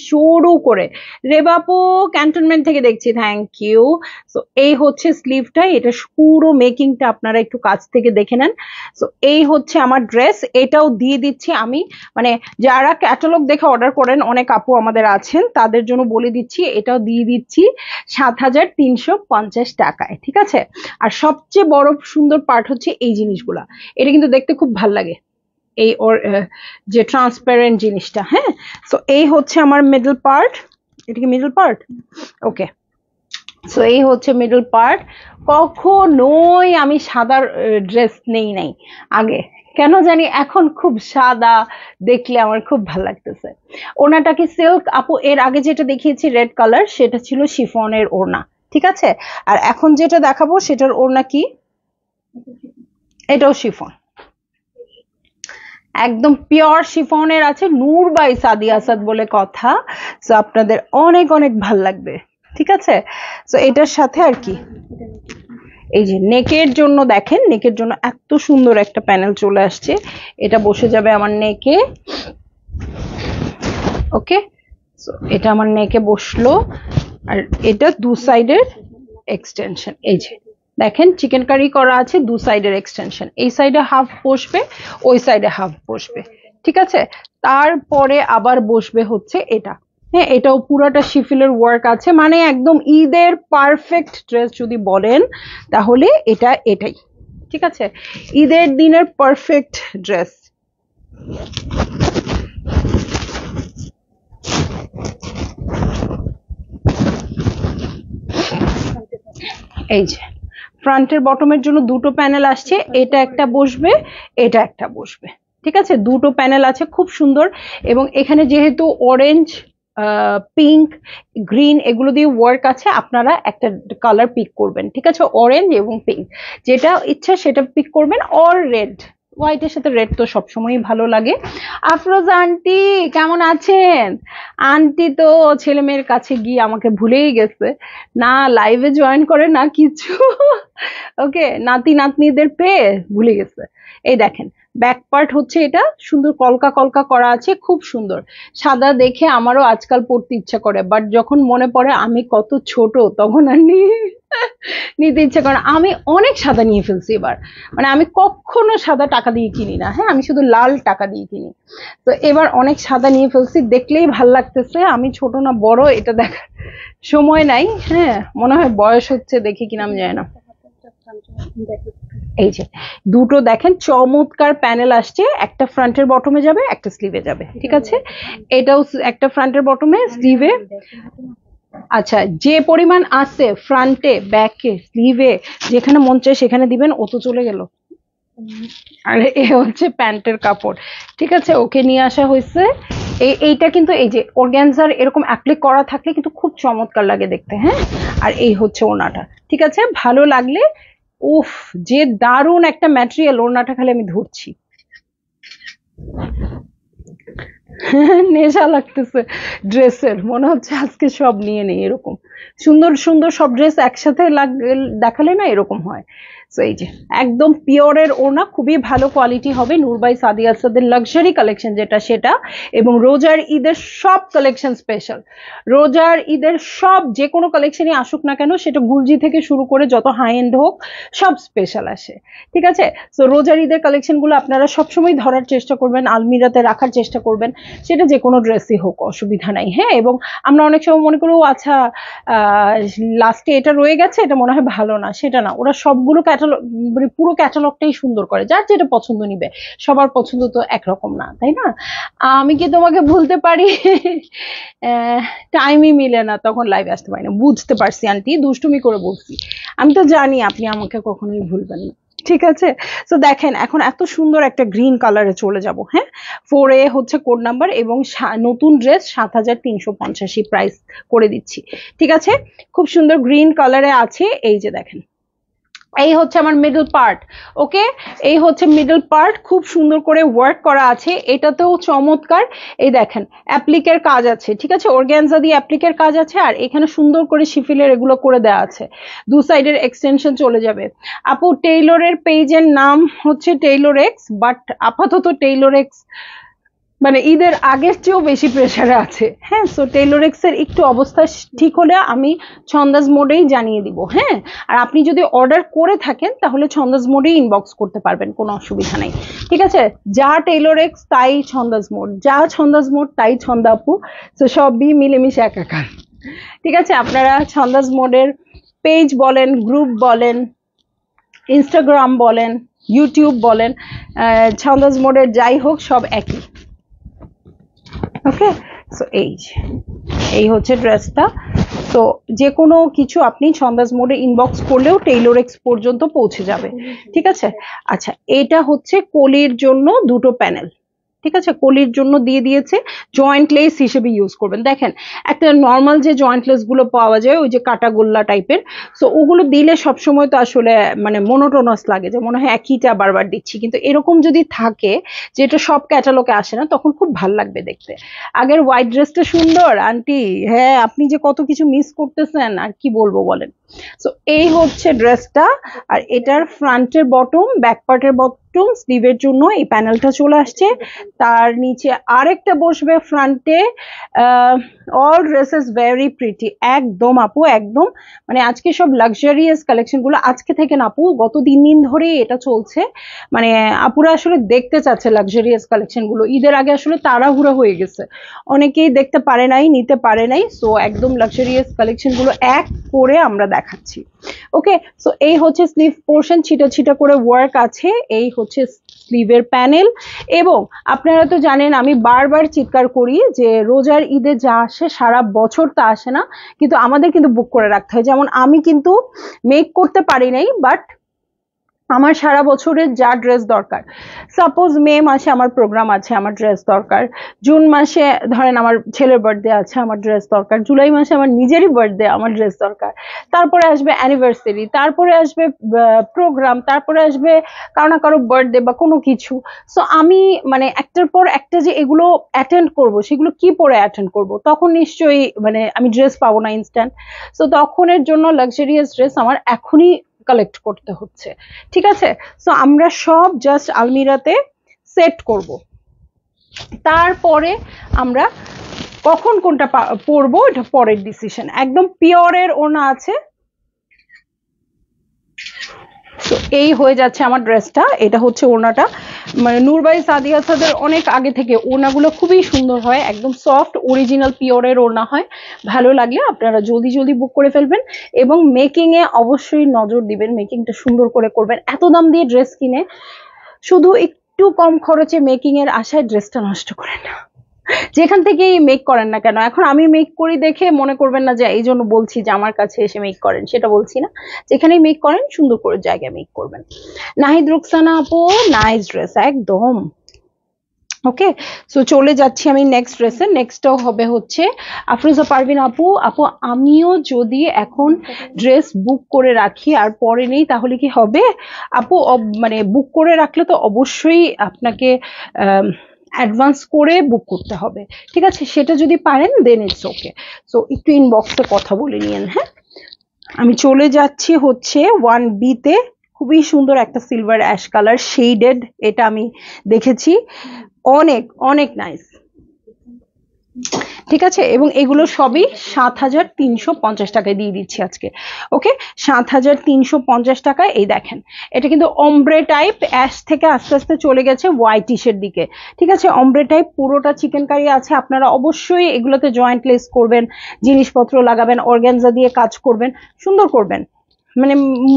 সরু করে। রেবাপু ক্যান্টনমেন্ট থেকে দেখছি, থ্যাংক ইউ। সো এই হচ্ছে স্লিভটা, এটা পুরো মেকিংটা আপনারা একটু কাছ থেকে দেখে নেন। সো এই হচ্ছে আমার ড্রেস, এটাও দিয়ে দিচ্ছি আমি, মানে যারা ক্যাটালগ দেখে অর্ডার করেন অনেক আপু আমাদের আছেন, তাদের জন্য বলে দিচ্ছি এটাও দিয়ে দিচ্ছি ৭,৩৫০ টাকায়। ঠিক আছে, আর সবচেয়ে বড় সুন্দর পার্ট হচ্ছে এই জিনিসগুলা, এটা কিন্তু দেখতে খুব ভাল লাগে, এই ওর যে ট্রান্সপারেন্ট জিনিসটা। হ্যাঁ, সো এই হচ্ছে আমার মিডল পার্ট। এটা কি মিডল পার্ট? ওকে, সো এই হচ্ছে মিডল পার্ট। কখনোই আমি সাদা ড্রেস নেই নাই আগে, কেন জানি এখন খুব সাদা দেখলে আমার খুব ভালো লাগতেছে। ওড়নাটা কি সিল্ক আপু? এর আগে যেটা দেখিয়েছি রেড কালার সেটা ছিল শিফনের ওড়না। ঠিক আছে, আর এখন যেটা দেখাবো সেটার ওড়না কি? এটাও শিফন, একদম পিওর শিফনের আছে, নূর বাই সাদিয়া আসাদ বলে কথা। সো আপনাদের অনেক অনেক ভাল লাগবে। ঠিক আছে, সো এটার সাথে আর কি এই যে নেকের জন্য দেখেন, নেকের জন্য এত সুন্দর একটা প্যানেল চলে আসছে, এটা বসে যাবে আমার নেকে। ওকে, সো এটা আমার নেকে বসলো, আর এটা দু সাইডের এক্সটেনশন। এই যে দেখেন চিকেন কারি করা আছে, দু সাইডের এক্সটেনশন, এই সাইডে হাফ বসবে, ওই সাইডে হাফ বসবে। ঠিক আছে, তারপরে আবার বসবে হচ্ছে এটা। হ্যাঁ, এটাও পুরাটা শিফিলের ওয়ার্ক আছে, মানে একদম ঈদের পারফেক্ট ড্রেস যদি বলেন তাহলে এটাই। ঠিক আছে, ঈদের দিনের পারফেক্ট ড্রেস। এই যে ফ্রন্টের বটমের জন্য দুটো প্যানেল আসছে, এটা একটা বসবে, এটা একটা বসবে। ঠিক আছে, দুটো প্যানেল আছে, খুব সুন্দর। এবং এখানে যেহেতু অরেঞ্জ, পিঙ্ক, গ্রিন এগুলো দিয়ে ওয়ার্ক আছে, আপনারা একটা কালার পিক করবেন। ঠিক আছে, অরেঞ্জ এবং পিঙ্ক, যেটা ইচ্ছা সেটা পিক করবেন। অর রেড, হোয়াইটের সাথে রেড তো সবসময়ই ভালো লাগে। আফরোজ আন্টি কেমন আছেন? আন্টি তো ছেলে মেয়ের কাছে গিয়ে আমাকে ভুলেই গেছে, না লাইভে জয়েন করে না কিছু। ওকে, নাতি নাতনিদের পেয়ে ভুলে গেছে। এই দেখেন ব্যাক পার্ট হচ্ছে এটা, সুন্দর কলকা কলকা করা আছে, খুব সুন্দর। সাদা দেখে আমারও আজকাল পড়তে ইচ্ছা করে, বাট যখন মনে পড়ে আমি কত ছোট তখন আর নিতে ইচ্ছা করে। আমি অনেক সাদা নিয়ে ফেলছি এবার, মানে আমি কখনো সাদা টাকা দিয়ে কিনি না, হ্যাঁ আমি শুধু লাল টাকা দিয়ে কিনি। তো এবার অনেক সাদা নিয়ে ফেলছি, দেখলেই ভাল লাগতেছে। আমি ছোট না বড় এটা দেখার সময় নাই, হ্যাঁ মনে হয় বয়স হচ্ছে দেখে কিনা আমি জানি না। এই যে দুটো দেখেন চমৎকার প্যানেল আসছে, একটা ফ্রন্টের বটমে যাবে, একটা স্লিভে যাবে। ঠিক আছে, এটাও একটা ফ্রন্টের বটমে, স্লিভে। আচ্ছা, যে পরিমাণ আছে ফ্রন্টে, ব্যাকে, স্লিভে, যেখানে মন চায় সেখানে দিবেন। ও তো চলে গেল। আর এ হচ্ছে প্যান্টের কাপড়। ঠিক আছে, ওকে নিয়ে আসা হয়েছে। এইটা কিন্তু এই যে অর্গানজার এরকম অ্যাপ্লিক করা থাকলে কিন্তু খুব চমৎকার লাগে দেখতে। হ্যাঁ, আর এই হচ্ছে ওড়নাটা। ঠিক আছে, ভালো লাগলে, উফ যে দারুণ একটা ম্যাটেরিয়াল, ওড়নাটা খালি আমি ধরছি নেশা লাগতেছে ড্রেসের, মনে হচ্ছে আজকে সব নিয়ে নেই। এরকম সুন্দর সুন্দর সব ড্রেস একসাথে দেখালে না এরকম হয়। তো এই যে একদম পিওরের ওড়না, খুবই ভালো কোয়ালিটি হবে। নূর বাই সাদিয়া আসাদের লাক্সারি কালেকশন যেটা সেটা, এবং রোজার ঈদের সব কালেকশন স্পেশাল। রোজার ঈদের সব যে কোনো কালেকশনই আসুক না কেন, সেটা গুলজি থেকে শুরু করে যত হাই এন্ড হোক সব স্পেশাল আসে। ঠিক আছে, তো রোজার ঈদের কালেকশনগুলো আপনারা সবসময় ধরার চেষ্টা করবেন, আলমিরাতে রাখার চেষ্টা করবেন, সেটা যে কোনো ড্রেসই হোক অসুবিধা নাই। হ্যাঁ, এবং আমরা অনেক সময় মনে করি আচ্ছা লাস্টে এটা রয়ে গেছে, এটা মনে হয় ভালো না, সেটা না। ওরা সবগুলো ক্যাটালগ, মানে পুরো ক্যাটালগটাই সুন্দর করে, যার যেটা পছন্দ নিবে। সবার পছন্দ তো একরকম না, তাই না? আমি কি তোমাকে ভুলতে পারি? টাইমই মিলে না, তখন লাইভে আসতে পারি না। বুঝতে পারছি আন্টি, দুষ্টুমি করে বলছি। আমি তো জানি আপনি আমাকে কখনোই ভুলবেন না। ঠিক আছে, তো দেখেন এখন এত সুন্দর একটা গ্রিন কালারে চলে যাব। হ্যাঁ, 4A হচ্ছে কোড নাম্বার, এবং নতুন ড্রেস 7350 প্রাইস করে দিচ্ছি। ঠিক আছে, খুব সুন্দর গ্রিন কালারে আছে। এই যে দেখেন, এই হচ্ছে আমার মিডল পার্ট। ওকে, এই হচ্ছে মিডল পার্ট, খুব সুন্দর করে ওয়ার্ক করা আছে, এটাতেও চমৎকার। এই দেখেন অ্যাপ্লিকের কাজ আছে। ঠিক আছে, অর্গানজা দিয়ে অ্যাপ্লিকের কাজ আছে, আর এখানে সুন্দর করে শিফিলের এগুলো করে দেওয়া আছে, দু সাইডের এক্সটেনশন চলে যাবে। আপু টেইলরের পেজের নাম হচ্ছে টেইলর এক্স, বাট আপাতত টেইলর এক্স মানে ঈদের আগের চেয়েও বেশি প্রেসারে আছে। হ্যাঁ, সো টেইলর এক্স এর একটু অবস্থা ঠিক হলে আমি ছন্দাজ মোডেই জানিয়ে দিব। হ্যাঁ, আর আপনি যদি অর্ডার করে থাকেন তাহলে ছন্দাজ মোডেই ইনবক্স করতে পারবেন, কোনো অসুবিধা নেই। ঠিক আছে, যা টেইলর এক্স তাই ছন্দাজ মোড, যা ছন্দাজ মোড তাই ছন্দা আপু, তো সবই মিলেমিশে একাকার। ঠিক আছে, আপনারা ছন্দাজ মোডের পেজ বলেন, গ্রুপ বলেন, ইনস্টাগ্রাম বলেন, ইউটিউব বলেন, ছন্দাজ মোডের যাই হোক সব একই। ওকে, সো এই হচ্ছে ড্রেসটা। তো যে কোনো কিছু আপনি ছন্দাজ মোডে ইনবক্স করলেও টেইলর এক্স পর্যন্ত পৌঁছে যাবে। ঠিক আছে, আচ্ছা এটা হচ্ছে কলির জন্য দুটো প্যানেল। ঠিক আছে, কলির জন্য দিয়ে দিয়েছে, জয়েন্ট লেস হিসেবে ইউজ করবেন। দেখেন একটা নর্মাল যে জয়েন্ট লেস গুলো পাওয়া যায় ওই যে কাটা গোল্লা টাইপের, সো ওগুলো দিলে সবসময় তো আসলে মানে মোনোটোনাস লাগে, যে মনে হয় একইটা বারবার দিচ্ছি। কিন্তু এরকম যদি থাকে যেটা সব ক্যাটালগে আসে না, তখন খুব ভাল লাগবে দেখতে। আগের হোয়াইট ড্রেসটা সুন্দর আন্টি, হ্যাঁ আপনি যে কত কিছু মিস করতেছেন আর কি বলবো বলেন। সো এই হচ্ছে ড্রেসটা, আর এটার ফ্রন্টের বটম, ব্যাক পার্টের বটম, স্লিভের জন্য এই প্যানেলটা চলে আসছে। তার নিচে আরেকটা বসবে ফ্রন্টে। অল ড্রেসেস ভেরি প্রিটি, একদম আপু একদম, মানে আজকে সব লাক্সারিয়াস কালেকশন গুলো আজকে থেকে না আপু, গত 3 দিন ধরে এটা চলছে। মানে আপুরা আসলে দেখতে চাচ্ছে লাক্সারিয়াস কালেকশন গুলো, ঈদের আগে আসলে তাড়াহুড়া হয়ে গেছে, অনেকেই দেখতে পারে নাই, নিতে পারে নাই। সো একদম লাক্সারিয়াস কালেকশন গুলো এক পরে আমরা দেখাচ্ছি। ওকে, সো এই হচ্ছে স্লিভ পোর্শন, ছিটা ছিটা করে ওয়ার্ক আছে, এই হচ্ছে স্লিভের প্যানেল। এবং আপনারা তো জানেন আমি বারবার চিৎকার করি যে রোজার ঈদে যা আসে সারা বছর তা আসে না, কিন্তু আমাদের কিন্তু বুক করে রাখতে হয়। যেমন আমি কিন্তু মেক করতে পারি নাই, বাট আমার সারা বছরের যা ড্রেস দরকার, সাপোজ মে মাসে আমার প্রোগ্রাম আছে, আমার ড্রেস দরকার, জুন মাসে ধরেন আমার ছেলের বার্থডে আছে, আমার ড্রেস দরকার, জুলাই মাসে আমার নিজেরই বার্থডে, আমার ড্রেস দরকার, তারপরে আসবে অ্যানিভার্সারি, তারপরে আসবে প্রোগ্রাম, তারপরে আসবে কারো না কারো বার্থডে বা কোনো কিছু। সো আমি মানে একটার পর একটা যে এগুলো অ্যাটেন্ড করব, সেগুলো কি পরে অ্যাটেন্ড করব, তখন নিশ্চয়ই মানে আমি ড্রেস পাবো না ইনস্ট্যান্ট। সো তখনের জন্য লাক্সারিয়াস ড্রেস আমার এখনই কালেক্ট করতে হচ্ছে। ঠিক আছে, সো আমরা সব জাস্ট আলমিরাতে সেট করব, তারপরে আমরা কখন কোনটা পরবো এটা পরের ডিসিশন। একদম পিওরের ওড়না আছে। তো এই হয়ে যাচ্ছে আমার ড্রেসটা, এটা হচ্ছে ওড়নাটা। মানে নূরবাই সাদিয়া সাদের অনেক আগে থেকে ওড়নাগুলো খুবই সুন্দর হয়, একদম সফট অরিজিনাল পিওরের ওড়না হয়। ভালো লাগলে আপনারা জলদি জলদি বুক করে ফেলবেন, এবং মেকিং এ অবশ্যই নজর দিবেন, মেকিংটা সুন্দর করে করবেন। এত দাম দিয়ে ড্রেস কিনে শুধু একটু কম খরচে মেকিং এর আশায় ড্রেসটা নষ্ট করেন না, যেখান থেকেই মেক করেন না কেন। এখন আমি মেক করি দেখে মনে করবেন না যে এই জন্য বলছি যে আমার কাছে এসে মেক করেন, সেটা বলছি না। যেখানেই মেক করেন সুন্দর করে জায়গায় মেক করবেন। নাহিদ রুকসানা আপু, নাইস ড্রেস একদম। ওকে, সো চলে যাচ্ছি আমি নেক্সট ড্রেসে। নেক্সটটাও হবে হচ্ছে আফরোজা পারভিন আপু। আপু আমিও যদি এখন ড্রেস বুক করে রাখি আর পরে নেই তাহলে কি হবে? আপু মানে বুক করে রাখলে তো অবশ্যই আপনাকে অ্যাডভান্স করে বুক করতে হবে, ঠিক আছে? সেটা যদি পারেন দেন ইটস ওকে। সো একটু ইনবক্সে কথা বলে নিয়েন। হ্যাঁ, আমি চলে যাচ্ছি হচ্ছে 1B তে। খুবই সুন্দর একটা সিলভার অ্যাশ কালার শেডেড, এটা আমি দেখেছি, অনেক অনেক নাইস। ঠিক আছে, এবং এগুলো সবই ৭,৩৫০ টাকায় দিয়ে দিচ্ছি আজকে। ওকে, ৭,৩৫০ টাকায়। এই দেখেন, এটা কিন্তু অমব্রে টাইপ, অ্যাশ থেকে আস্তে আস্তে চলে গেছে হোয়াইটিশের দিকে। ঠিক আছে, অমব্রে টাইপ পুরোটা চিকেন কারি আছে। আপনারা অবশ্যই এগুলোতে জয়েন্ট লেস করবেন, জিনিসপত্র লাগাবেন, অর্গানজা দিয়ে কাজ করবেন, সুন্দর করবেন। মানে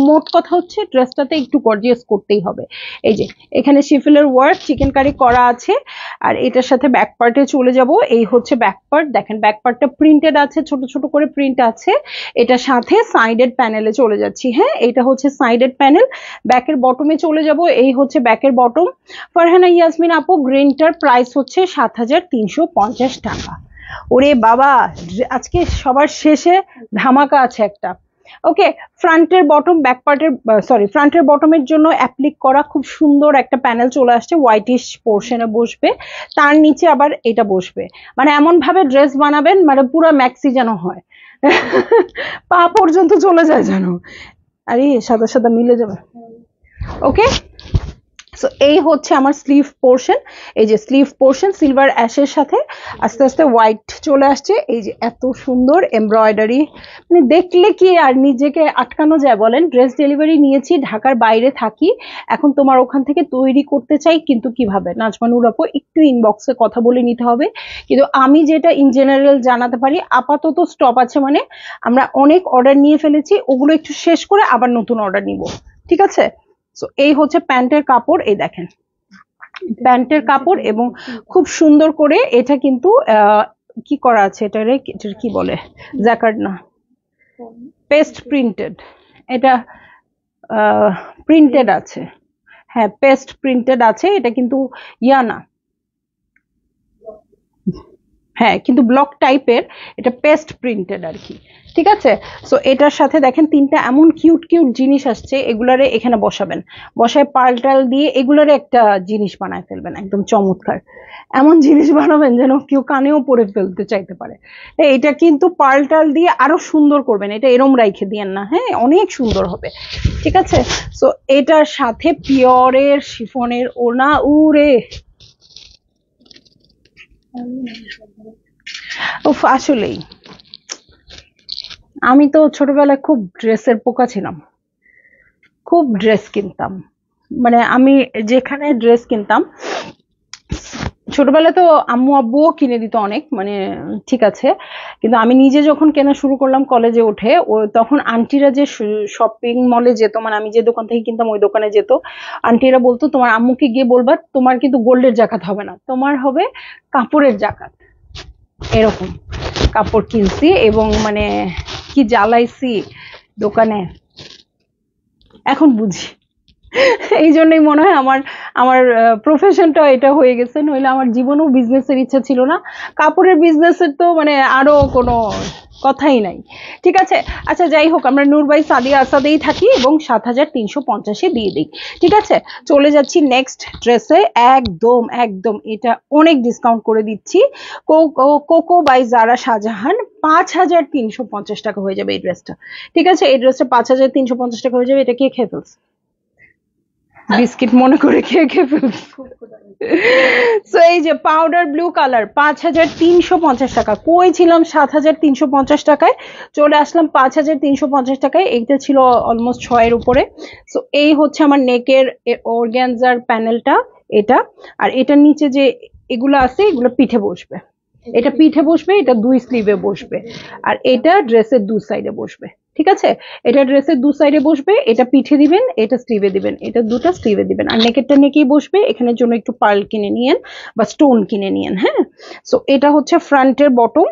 মোট কথা হচ্ছে ড্রেসটাতে একটু গর্জিয়াস করতেই হবে। এই যে এখানে শিফলের ওয়ার্ক চিকেন কারি করা আছে, আর এটার সাথে ব্যাক পার্টে চলে যাব। এই হচ্ছে ব্যাক পার্ট, দেখেন ব্যাক পার্টটা প্রিন্টেড আছে, ছোট ছোট করে প্রিন্ট আছে। এটার সাথে সাইডেড প্যানেলে চলে যাচ্ছি। হ্যাঁ, এটা হচ্ছে সাইডেড প্যানেল। ব্যাকের বটমে চলে যাব, এই হচ্ছে ব্যাকের বটম। ফারহানা ইয়াসমিন আপু, গ্রিনটার প্রাইস হচ্ছে ৭,৩৫০ টাকা। ওরে বাবা, আজকে সবার শেষে ধামাকা আছে একটা। ওকে, ফ্রন্টের বটম ব্যাক পার্টের ফ্রন্টের বটমের জন্য অ্যাপ্লিক করা খুব সুন্দর একটা প্যানেল চলে আসছে, হোয়াইটিশ পোর্শনে বসবে, তার নিচে আবার এটা বসবে। মানে এমন ভাবে ড্রেস বানাবেন মানে পুরো ম্যাক্সি যেন হয়, পা পর্যন্ত চলে যায় যেন, আরে সাদা সাদা মিলে যাবে। ওকে, সো এই হচ্ছে আমার স্লিভ পোর্শন। এই যে স্লিভ পোর্শন সিলভার অ্যাশের সাথে আস্তে আস্তে হোয়াইট চলে আসছে। এই যে এত সুন্দর এমব্রয়ডারি, মানে দেখলে কি আর নিজেকে আটকানো যায় বলেন? ড্রেস ডেলিভারি নিয়েছি, ঢাকার বাইরে থাকি, এখন তোমার ওখান থেকে তৈরি করতে চাই, কিন্তু কিভাবে? নাজমা নূর আপু, একটু ইনবক্সে কথা বলে নিতে হবে। কিন্তু আমি যেটা ইন জেনারেল জানাতে পারি, আপাতত স্টপ আছে, মানে আমরা অনেক অর্ডার নিয়ে ফেলেছি, ওগুলো একটু শেষ করে আবার নতুন অর্ডার নিব। ঠিক আছে, সো এই হচ্ছে প্যান্টের কাপড়। এই দেখেন প্যান্টের কাপড়, এবং খুব সুন্দর করে এটা কিন্তু কি করা আছে, এটার কি বলে, জ্যাকার্ড না, পেস্ট প্রিন্টেড। এটা প্রিন্টেড আছে, হ্যাঁ পেস্ট প্রিন্টেড আছে। এটা কিন্তু ইয়া না, হ্যাঁ কিন্তু ব্লক টাইপের, এটা পেস্ট প্রিন্টেড আর কি। ঠিক আছে, সো এটার সাথে দেখেন তিনটা এমন কিউট কিউট জিনিস আসছে, এগুলারে এখানে বসাবেন, বসায় পার্ল টাল দিয়ে এগুলারে একটা জিনিস বানায় ফেলবেন, একদম চমৎকার এমন জিনিস বানাবেন যেন কেউ কানেও পরে ফেলতে চাইতে পারে। এটা কিন্তু পার্ল টাল দিয়ে আরো সুন্দর করবেন, এটা এরম রাইখে দিয়েন না, হ্যাঁ অনেক সুন্দর হবে। ঠিক আছে, সো এটার সাথে পিওরের শিফনের ওড়না, উরে উফ, আসলেই আমি তো ছোটবেলায় খুব ড্রেসের পোকা ছিলাম, খুব ড্রেস কিনতাম। মানে আমি যেখানে ড্রেস কিনতাম ছোটবেলায় তো আম্মু আব্বুও কিনে দিত অনেক, মানে ঠিক আছে, কিন্তু আমি নিজে যখন কেনা শুরু করলাম কলেজে উঠে, ও তখন আন্টিরা যে শপিং মলে যেত, মানে আমি যে দোকান থেকে কিনতাম ওই দোকানে যেত, আন্টিরা বলতো তোমার আম্মুকে গিয়ে বলবা তোমার কিন্তু গোল্ডের জাকাত হবে না, তোমার হবে কাপড়ের জাকাত। এরকম কাপড় কিনছি এবং মানে কি জ্বালাইছি দোকানে, এখন বুঝি। এই জন্যই মনে হয় আমার আমার প্রফেশনটা এটা হয়ে গেছে, নইলে আমার জীবনেও বিজনেসের ইচ্ছা ছিল না। কাপড়ের বিজনেসের তো মানে আরো কোনো কথাই নাই। ঠিক আছে, আচ্ছা যাই হোক, আমরা নূর বাই সাদিয়া আসাদেই থাকি এবং 7350 দিয়ে দিই। ঠিক আছে, চলে যাচ্ছি নেক্সট ড্রেসে। একদম একদম এটা অনেক ডিসকাউন্ট করে দিচ্ছি। কোকো বাই জারা শাহজাহান, 5350 টাকা হয়ে যাবে এই ড্রেসটা। ঠিক আছে, এই ড্রেসটা 5350 টাকা হয়ে যাবে। এটা কে খেয়ে ফেলছে? বিস্কিট মনে করে খেয়ে খেয়ে ফেলছে। সো এই যে পাউডার ব্লু কালার, 5350 টাকা। কই ছিলাম 7350 টাকায়, চলে আসলাম 5350 টাকায়। এইটা ছিল অলমোস্ট 6 এর উপরে। সো এই হচ্ছে আমার নেকের অর্গানজার প্যানেলটা, এটা। আর এটার নিচে যে এগুলো আছে এগুলো পিঠে বসবে, এটা পিঠে বসবে, এটা দুই স্লিভে বসবে, আর এটা ড্রেসের দু সাইডে বসবে। ঠিক আছে, এটা ড্রেসের দু সাইডে বসবে, এটা পিঠে দিবেন, এটা স্লিভে দিবেন, এটা দুটো স্লিভে দিবেন। আর নেকেরটা নেকেই বসবে, এখানের জন্য একটু পার্ল কিনে নিয়েন বা স্টোন কিনে নিয়েন। হ্যাঁ, সো এটা হচ্ছে ফ্রন্টের বটম,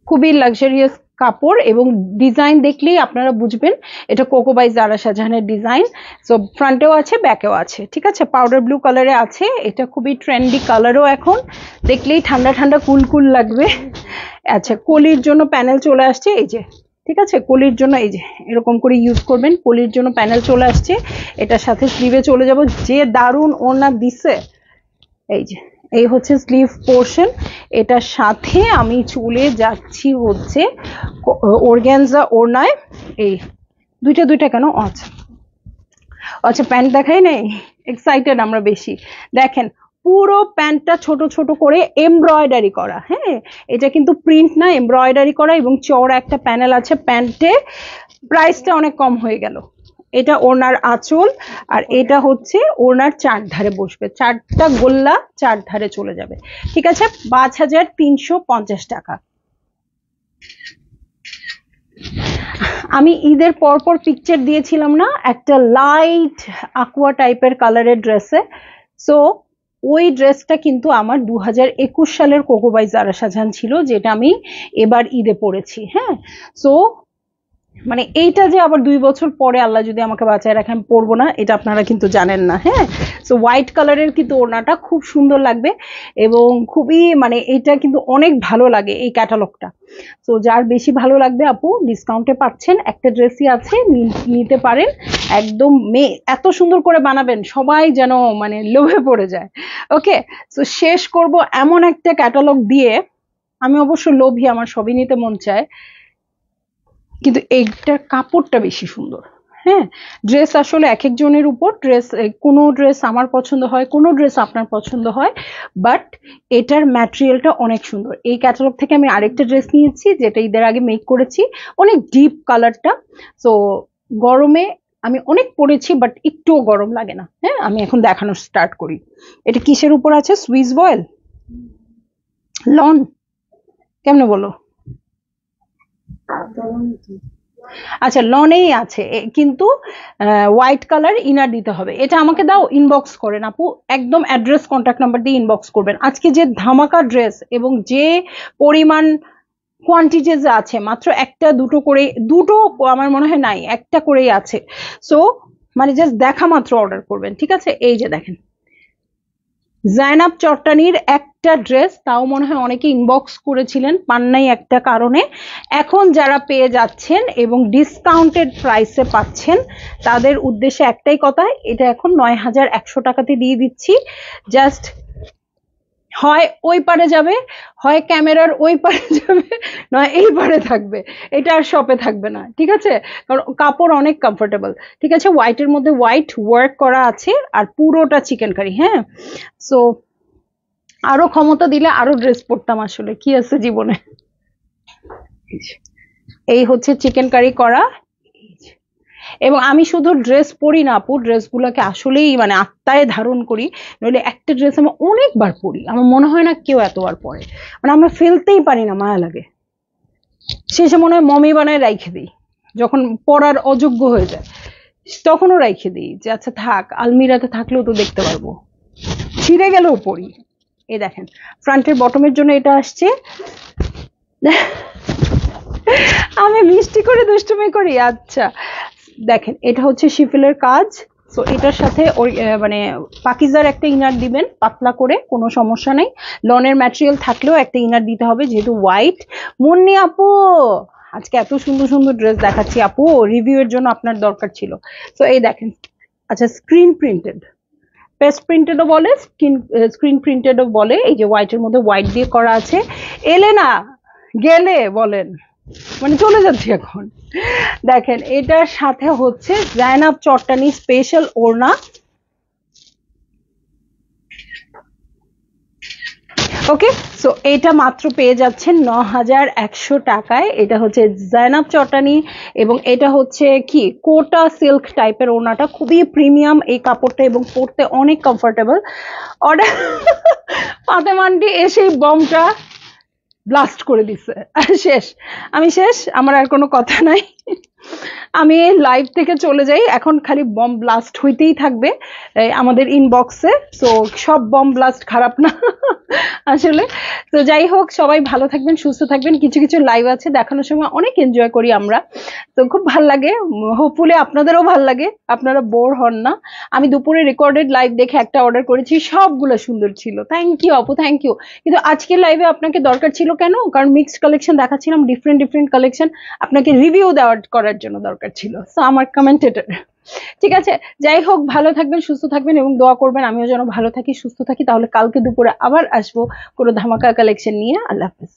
খুবই লাক্সারিয়াস কাপড় এবং ডিজাইন দেখলেই আপনারা বুঝবেন এটা কোকো বাই জারা শাহজাহানের ডিজাইন। সো ফ্রন্টেও আছে, ব্যাকেও আছে। ঠিক আছে, পাউডার ব্লু কালারে আছে, এটা খুবই ট্রেন্ডি কালারও, এখন দেখলেই ঠান্ডা ঠান্ডা কুল কুল লাগবে। আচ্ছা, কলির জন্য প্যানেল চলে আসছে, এই যে। ঠিক আছে, কলির জন্য এই যে এরকম করে ইউজ করবেন, কলির জন্য প্যানেল চলে আসছে। এটার সাথে স্লিভে চলে যাব, যে দারুণ ওড়না দিছে। এই যে এই হচ্ছে স্লিভ পোর্শন, এটার সাথে আমি চলে যাচ্ছি হচ্ছে অর্গানজা ওড়নায়। এই দুইটা দুইটা কেন? আচ্ছা আচ্ছা, প্যান্ট দেখাই নাই, এক্সাইটেড আমরা বেশি। দেখেন পুরো প্যান্টটা ছোট ছোট করে এমব্রয়ডারি করা। হ্যাঁ, এটা কিন্তু প্রিন্ট না, এমব্রয়ডারি করা, এবং চওড়া একটা প্যানেল আছে প্যান্টে। প্রাইসটা অনেক কম হয়ে গেল। এটা ওনার আঁচল, আর এটা হচ্ছে ওনার চার ধারে বসবে, চারটা গোল্লা চার ধারে চলে যাবে। ঠিক আছে, 5350 টাকা। আমি ঈদের পরপর পিকচার দিয়েছিলাম না একটা লাইট aqua টাইপের কালারের ড্রেসে, সো ওই ড্রেসটা কিন্তু আমার 2021 সালের কোকো বাই জারা শাহজাহান ছিল, যেটা আমি এবার ঈদে পরেছি। হ্যাঁ, সো মানে এইটা যে আবার 2 বছর পরে আল্লাহ যদি আমাকে বাঁচায় রাখে আমি পরবো না, এটা আপনারা কিন্তু জানেন না। হ্যাঁ, সো হোয়াইট কালারের কিন্তু ওড়নাটা খুব সুন্দর লাগবে, এবং খুবই মানে এটা কিন্তু অনেক ভালো লাগে এই ক্যাটালগটা। সো যার বেশি ভালো লাগবে আপু ডিসকাউন্টে পাচ্ছেন, একটা ড্রেসই আছে, নিতে পারেন। একদম এত সুন্দর করে বানাবেন সবাই যেন মানে লোভে পড়ে যায়। ওকে, সো শেষ করব এমন একটা ক্যাটালগ দিয়ে। আমি অবশ্য লোভী, আমার সবই নিতে মন চায়, কিন্তু এইটার কাপড়টা বেশি সুন্দর। হ্যাঁ, ড্রেস আসলে এক একজনের উপর ড্রেস, কোনো ড্রেস আমার পছন্দ হয়, কোনো ড্রেস আপনার পছন্দ হয়, বাট এটার ম্যাটেরিয়ালটা অনেক সুন্দর। এই ক্যাটালগ থেকে আমি আরেকটা ড্রেস নিয়েছি যেটা ঈদের আগে মেক করেছি, অনেক ডিপ কালারটা। সো গরমে আমি অনেক পরেছি, বাট একটুও গরম লাগে না। হ্যাঁ, আমি এখন দেখানো স্টার্ট করি। এটা কিসের উপর আছে? সুইস বয়েল, লন, কেমনে বলো? আচ্ছা, লনেই আছে, কিন্তু হোয়াইট কালার ইনার দিতে হবে। এটা আমাকে দাও, ইনবক্স করেন আপু, একদম অ্যাড্রেস কন্ট্যাক্ট নাম্বার দিয়ে ইনবক্স করবেন। আজকে যে ধামাকা ড্রেস এবং যে পরিমাণ কোয়ান্টিটিজ আছে, মাত্র একটা দুটো করে, দুটো আমার মনে হয় নাই, একটা করেই আছে। সো মানে জাস্ট দেখা মাত্র অর্ডার করবেন। ঠিক আছে, এই যে দেখেন জাইনাব চট্টানির একটা ড্রেস, তাও মনে হয় অনেকে ইনবক্স করেছিলেন, পান নাই একটা কারণে। এখন যারা পেয়ে যাচ্ছেন এবং ডিসকাউন্টেড প্রাইসে পাচ্ছেন, তাদের উদ্দেশ্যে একটাই কথা, এটা এখন 9100 টাকাতে দিয়ে দিচ্ছি। জাস্ট হয় ওই পারে যাবে, হয় ক্যামেরার ওই পারে যাবে, নয় এই পারে থাকবে, এটা আর শপে থাকবে না। ঠিক আছে, কারণ কাপড় অনেক কমফোর্টেবল। ঠিক আছে, হোয়াইটের মধ্যে হোয়াইট ওয়ার্ক করা আছে, আর পুরোটা চিকেন কারি। হ্যাঁ, সো আরো ক্ষমতা দিলে আরো ড্রেস পরতাম, আসলে কি আছে জীবনে। এই হচ্ছে চিকেন কারি করা, এবং আমি শুধু ড্রেস পরি না আপু, ড্রেসগুলোকে আসলেই মানে আত্মায় ধারণ করি। নইলে একটা ড্রেস আমি অনেকবার পরি, আমার মনে হয় না কেউ এতবার পরে, মানে আমরা ফেলতেই পারি না, মায়া লাগে। শেষে মনে হয় মমি বানায় রাইখে দিই, যখন পরার অযোগ্য হয়ে যায় তখনও রাইখে দিই যে আচ্ছা থাক, আলমিরাতে থাকলেও তো দেখতে পারবো, ছিঁড়ে গেলেও পরি। এই দেখেন ফ্রন্টের বটমের জন্য এটা আসছে। আমি মিষ্টি করে দুষ্টুমি করি, আচ্ছা দেখেন এটা হচ্ছে শিফলের কাজ। তো এটার সাথে ওই মানে পাকিজার একটা ইনার দিবেন পাতলা করে, কোনো সমস্যা নেই। লনের ম্যাটেরিয়াল থাকলেও একটা ইনার দিতে হবে যেহেতু হোয়াইট। মুন্নি আপু আজকে এত সুন্দর সুন্দর ড্রেস দেখাচ্ছি আপু, রিভিউ এর জন্য আপনার দরকার ছিল। তো এই দেখেন, আচ্ছা স্ক্রিন প্রিন্টেড, পেস্ট প্রিন্টেডও বলে, স্ক্রিন প্রিন্টেডও বলে। এই যে হোয়াইটের মধ্যে হোয়াইট দিয়ে করা আছে। এলে না গেলে বলেন, মানে চলে যাচ্ছি এখন। দেখেন এটার সাথে হচ্ছে জায়নাব চট্টানি স্পেশাল ওড়না। ওকে, সো এটা মাত্র পেয়ে যাচ্ছেন ৯,১০০ টাকায়। এটা হচ্ছে জায়নাব চটানি এবং এটা হচ্ছে কি কোটা সিল্ক টাইপের ওড়নাটা, খুবই প্রিমিয়াম এই কাপড়টা এবং পরতে অনেক কমফোর্টেবল। অর্ডার ফাতেমান্ডি এসেই বমটা ব্লাস্ট করে দিছে, শেষ, আমি শেষ, আমার আর কোনো কথা নাই। আমি লাইভ থেকে চলে যাই এখন, খালি বম ব্লাস্ট হইতেই থাকবে আমাদের ইনবক্সে। তো সব বম ব্লাস্ট খারাপ না আসলে। তো যাই হোক, সবাই ভালো থাকবেন, সুস্থ থাকবেন। কিছু কিছু লাইভ আছে দেখানোর সময় অনেক এনজয় করি আমরা, তো খুব ভাল লাগে। হোপফুলি আপনাদেরও ভাল লাগে, আপনারা বোর হন না। আমি দুপুরে রেকর্ডেড লাইভ দেখে একটা অর্ডার করেছি, সবগুলো সুন্দর ছিল। থ্যাংক ইউ আপু, থ্যাংক ইউ। কিন্তু আজকের লাইভে আপনাকে দরকার ছিল কেন? কারণ মিক্সড কালেকশন দেখাচ্ছিলাম, ডিফারেন্ট ডিফারেন্ট কালেকশন, আপনাকে রিভিউ দেওয়ার করার জন্য দরকার ছিল। সো আমার কমেন্টেটর, ঠিক আছে। যাই হোক, ভালো থাকবেন, সুস্থ থাকবেন এবং দোয়া করবেন আমিও যেন ভালো থাকি, সুস্থ থাকি। তাহলে কালকে দুপুরে আবার আসবো কোনো ধামাকা কালেকশন নিয়ে। আল্লাহ হাফেজ।